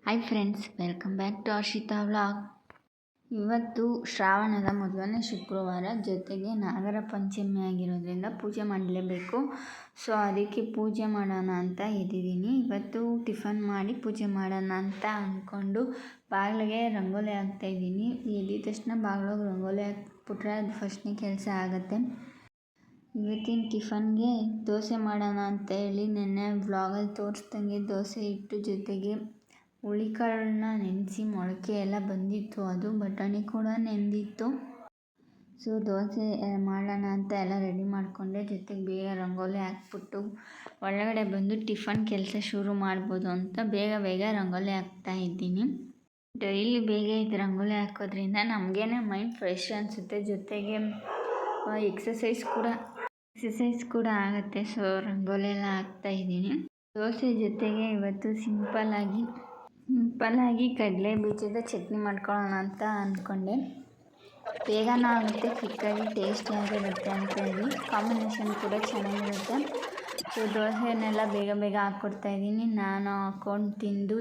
Hi friends, welcome back to Harshita vlog. ಇವತ್ತು ಶ್ರಾವಣದ ಮೊದಲನೇ ಶುಕ್ರವಾರ, ಜೊತೆಗೆ ನಾಗರ ಪಂಚಮಿ ಆಗಿರೋದ್ರಿಂದ ಪೂಜೆ ಮಾಡಲೇಬೇಕು. ಸೊ ಅದಕ್ಕೆ ಪೂಜೆ ಮಾಡೋಣ ಅಂತ ಇದ್ದೀದ್ದೀನಿ. ಇವತ್ತು ಟಿಫನ್ ಮಾಡಿ ಪೂಜೆ ಮಾಡೋಣ ಅಂತ ಅಂದ್ಕೊಂಡು ಬಾಗಿಲಿಗೆ ರಂಗೋಲಿ ಹಾಕ್ತಾಯಿದ್ದೀನಿ. ಎದ್ದಿದ ತಕ್ಷಣ ಬಾಗಿಲಿಗೆ ರಂಗೋಲಿ ಹಾಕ್ಬಿಟ್ರೆ ಅದು ಫಸ್ಟ್ನೇ ಕೆಲಸ ಆಗುತ್ತೆ. ಇವತ್ತಿನ ಟಿಫನ್ಗೆ ದೋಸೆ ಮಾಡೋಣ ಅಂತ ಹೇಳಿ ನೆನ್ನೆ ವ್ಲಾಗಲ್ಲಿ ತೋರಿಸ್ದಂಗೆ ದೋಸೆ ಹಿಟ್ಟು ಜೊತೆಗೆ ಹುಳಿಕಾಳನ್ನ ನೆನೆಸಿ ಮೊಳಕೆ ಎಲ್ಲ ಬಂದಿತ್ತು. ಅದು ಬಟಾಣಿ ಕೂಡ ನೆಂದಿತ್ತು. ಸೊ ದೋಸೆ ಮಾಡೋಣ ಅಂತ ಎಲ್ಲ ರೆಡಿ ಮಾಡಿಕೊಂಡೆ. ಜೊತೆಗೆ ಬೇಗ ರಂಗೋಲಿ ಹಾಕ್ಬಿಟ್ಟು ಒಳಗಡೆ ಬಂದು ಟಿಫನ್ ಕೆಲಸ ಶುರು ಮಾಡ್ಬೋದು ಅಂತ ಬೇಗ ರಂಗೋಲಿ ಹಾಕ್ತಾ ಇದ್ದೀನಿ. ಡೈಲಿ ಬೇಗ ಇದು ರಂಗೋಲಿ ಹಾಕೋದ್ರಿಂದ ನಮಗೇನೆ ಮೈಂಡ್ ಫ್ರೆಶ್ ಅನಿಸುತ್ತೆ. ಜೊತೆಗೆ ಎಕ್ಸಸೈಸ್ ಕೂಡ ಆಗುತ್ತೆ. ಸೊ ರಂಗೋಲಿ ಎಲ್ಲ ಹಾಕ್ತಾ ಇದ್ದೀನಿ. ದೋಸೆ ಜೊತೆಗೆ ಇವತ್ತು ಸಿಂಪಲ್ಲಾಗಿ ಕಡಲೆ ಬೀಜದ ಚಟ್ನಿ ಮಾಡ್ಕೊಳ್ಳೋಣ ಅಂತ ಅಂದ್ಕೊಂಡೆ. ಬೇಗನೂ ಆಗುತ್ತೆ, ಕ್ವಿಕ್ಕಾಗಿ ಟೇಸ್ಟಿಯಾಗಿರುತ್ತೆ ಅಂತ ಹೇಳಿ ಕಾಂಬಿನೇಷನ್ ಕೂಡ ಚೆನ್ನಾಗಿರುತ್ತೆ. ಸೊ ದೋಸೆನೆಲ್ಲ ಬೇಗ ಹಾಕ್ಕೊಡ್ತಾಯಿದ್ದೀನಿ. ನಾನು ಹಾಕ್ಕೊಂಡು ತಿಂದು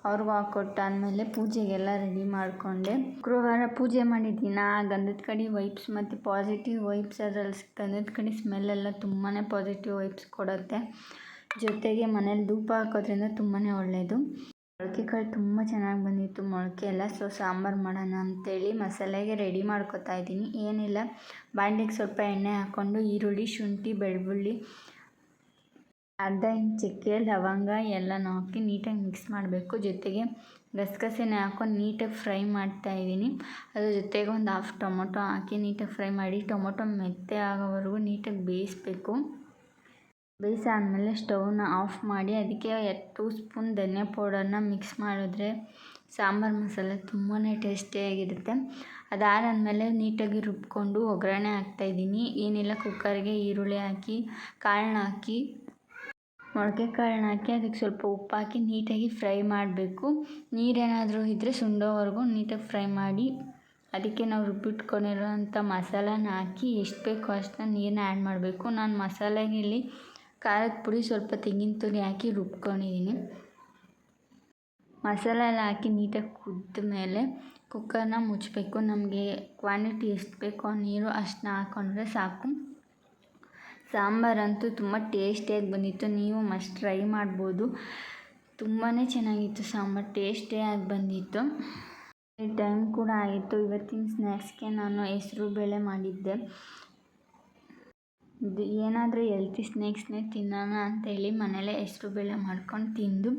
ಅವ್ರಿಗೂ ಹಾಕ್ಕೊಟ್ಟಾದಮೇಲೆ ಪೂಜೆಗೆಲ್ಲ ರೆಡಿ ಮಾಡಿಕೊಂಡೆ. ಶುಕ್ರವಾರ ಪೂಜೆ ಮಾಡಿದ್ದೀನಿ. ಆ ಗಂಧದ ಕಡ್ಡಿ ವೈಬ್ಸ್ ಮತ್ತು ಪಾಸಿಟಿವ್ ವೈಬ್ಸ್, ಅದರಲ್ಲಿ ಗಂಧದ ಕಡ್ಡಿ ಸ್ಮೆಲ್ಲೆಲ್ಲ ತುಂಬಾ ಪಾಸಿಟಿವ್ ವೈಬ್ಸ್ ಕೊಡುತ್ತೆ. ಜೊತೆಗೆ ಮನೇಲಿ ಧೂಪ ಹಾಕೋದ್ರಿಂದ ತುಂಬಾ ಒಳ್ಳೆಯದು. ಮೊಳಕೆ ಕಾಳು ತುಂಬ ಚೆನ್ನಾಗಿ ಬಂದಿತ್ತು ಮೊಳಕೆ ಎಲ್ಲ. ಸೊ ಸಾಂಬಾರು ಮಾಡೋಣ ಅಂತೇಳಿ ಮಸಾಲೆಗೆ ರೆಡಿ ಮಾಡ್ಕೊತಾ ಇದ್ದೀನಿ. ಏನಿಲ್ಲ, ಬಾಣಲಿಗೆ ಸ್ವಲ್ಪ ಎಣ್ಣೆ ಹಾಕ್ಕೊಂಡು ಈರುಳ್ಳಿ, ಶುಂಠಿ, ಬೆಳ್ಳುಳ್ಳಿ, ಅರ್ಧ ಇಂಚು ಚಕ್ಕೆ, ಲವಂಗ ಎಲ್ಲನೂ ಹಾಕಿ ನೀಟಾಗಿ ಮಿಕ್ಸ್ ಮಾಡಬೇಕು. ಜೊತೆಗೆ ಗಸಗಸೆನೇ ಹಾಕ್ಕೊಂಡು ನೀಟಾಗಿ ಫ್ರೈ ಮಾಡ್ತಾಯಿದ್ದೀನಿ. ಅದ್ರ ಜೊತೆಗೆ ಒಂದು ಹಾಫ್ ಟೊಮೊಟೊ ಹಾಕಿ ನೀಟಾಗಿ ಫ್ರೈ ಮಾಡಿ ಟೊಮೊಟೊ ಮೆತ್ತೆ ಆಗೋವರೆಗೂ ನೀಟಾಗಿ ಬೇಯಿಸಬೇಕು. ಬೇಯಿಸಾದ್ಮೇಲೆ ಸ್ಟವ್ನ ಆಫ್ ಮಾಡಿ ಅದಕ್ಕೆ 2 ಸ್ಪೂನ್ ಧನಿಯಾ ಪೌಡರ್ನ ಮಿಕ್ಸ್ ಮಾಡಿದ್ರೆ ಸಾಂಬಾರು ಮಸಾಲೆ ತುಂಬಾ ಟೇಸ್ಟಿಯಾಗಿರುತ್ತೆ. ಅದಾದಮೇಲೆ ನೀಟಾಗಿ ರುಬ್ಕೊಂಡು ಒಗ್ಗರಣೆ ಹಾಕ್ತಾಯಿದ್ದೀನಿ. ಏನಿಲ್ಲ, ಕುಕ್ಕರ್ಗೆ ಈರುಳ್ಳಿ ಹಾಕಿ ಮೊಳಕೆ ಕಾಳನ್ನ ಹಾಕಿ ಅದಕ್ಕೆ ಸ್ವಲ್ಪ ಉಪ್ಪು ಹಾಕಿ ನೀಟಾಗಿ ಫ್ರೈ ಮಾಡಬೇಕು. ನೀರೇನಾದರೂ ಇದ್ದರೆ ಸುಂಡೋವರೆಗೂ ನೀಟಾಗಿ ಫ್ರೈ ಮಾಡಿ ಅದಕ್ಕೆ ನಾವು ರುಬ್ಬಿಟ್ಕೊಂಡಿರೋಂಥ ಮಸಾಲಾನ ಹಾಕಿ ಎಷ್ಟು ಬೇಕೋ ಅಷ್ಟು ನೀರನ್ನ ಆ್ಯಡ್ ಮಾಡಬೇಕು. ನಾನು ಮಸಾಲೆಗೆ ಇಲ್ಲಿ ಖಾರದ ಪುಡಿ, ಸ್ವಲ್ಪ ತೆಂಗಿನ ತುರಿ ಹಾಕಿ ರುಬ್ಕೊಂಡಿದ್ದೀನಿ. ಮಸಾಲೆ ಎಲ್ಲ ಹಾಕಿ ನೀಟಾಗಿ ಕುದ್ದ ಮೇಲೆ ಕುಕ್ಕರ್ನ ಮುಚ್ಚಬೇಕು. ನಮಗೆ ಕ್ವಾಂಟಿಟಿ ಎಷ್ಟು ಬೇಕೋ ನೀರು ಅಷ್ಟನ್ನ ಹಾಕ್ಕೊಂಡ್ರೆ ಸಾಕು. ಸಾಂಬಾರಂತೂ ತುಂಬ ಟೇಸ್ಟಿಯಾಗಿ ಬಂದಿತ್ತು. ನೀವು ಮಸ್ಟ್ ಟ್ರೈ ಮಾಡ್ಬೋದು. ತುಂಬಾ ಚೆನ್ನಾಗಿತ್ತು ಸಾಂಬಾರು, ಟೇಸ್ಟಿಯಾಗಿ ಬಂದಿತ್ತು. ಟೈಮ್ ಕೂಡ ಆಗಿತ್ತು. ಇವತ್ತಿನ ಸ್ನ್ಯಾಕ್ಸ್ಗೆ ನಾನು ಹೆಸರು ಬೇಳೆ ಮಾಡಿದ್ದೆ. ಏನಾದರೂ ಹೆಲ್ತಿ ಸ್ನ್ಯಾಕ್ಸ್ನೇ ತಿನ್ನೋಣ ಅಂತೇಳಿ ಮನೇಲೇ ಹೆಸರು ಬೇಳೆ ಮಾಡ್ಕೊಂಡು ತಿಂದು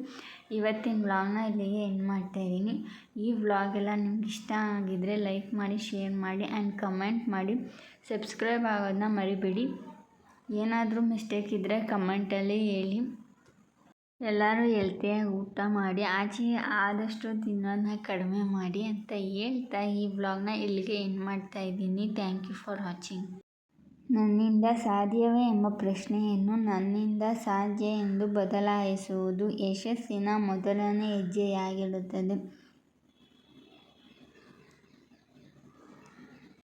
ಇವತ್ತಿನ ವ್ಲಾಗ್ನ ಇಲ್ಲಿಗೆ ಎಂಡ್ ಮಾಡ್ತಾಯಿದ್ದೀನಿ. ಈ ವ್ಲಾಗೆಲ್ಲ ನಿಮ್ಗೆ ಇಷ್ಟ ಆಗಿದ್ದರೆ ಲೈಕ್ ಮಾಡಿ, ಶೇರ್ ಮಾಡಿ ಆ್ಯಂಡ್ ಕಮೆಂಟ್ ಮಾಡಿ. ಸಬ್ಸ್ಕ್ರೈಬ್ ಆಗೋದನ್ನ ಮರಿಬೇಡಿ. ಏನಾದರೂ ಮಿಸ್ಟೇಕ್ ಇದ್ದರೆ ಕಮೆಂಟಲ್ಲಿ ಹೇಳಿ. ಎಲ್ಲರೂ ಹೆಲ್ತಿಯಾಗಿ ಊಟ ಮಾಡಿ, ಆಚೆ ಆದಷ್ಟು ತಿನ್ನೋದನ್ನ ಕಡಿಮೆ ಮಾಡಿ ಅಂತ ಹೇಳ್ತಾ ಈ ವ್ಲಾಗ್ನ ಇಲ್ಲಿಗೆ ಎಂಡ್ ಮಾಡ್ತಾಯಿದ್ದೀನಿ. Thank you for watching. ನನ್ನಿಂದ ಸಾಧ್ಯವೇ ಎಂಬ ಪ್ರಶ್ನೆಯನ್ನು ನನ್ನಿಂದ ಸಾಧ್ಯ ಎಂದು ಬದಲಾಯಿಸುವುದು ಯಶಸ್ಸಿನ ಮೊದಲನೇ ಹೆಜ್ಜೆಯಾಗಿರುತ್ತದೆ.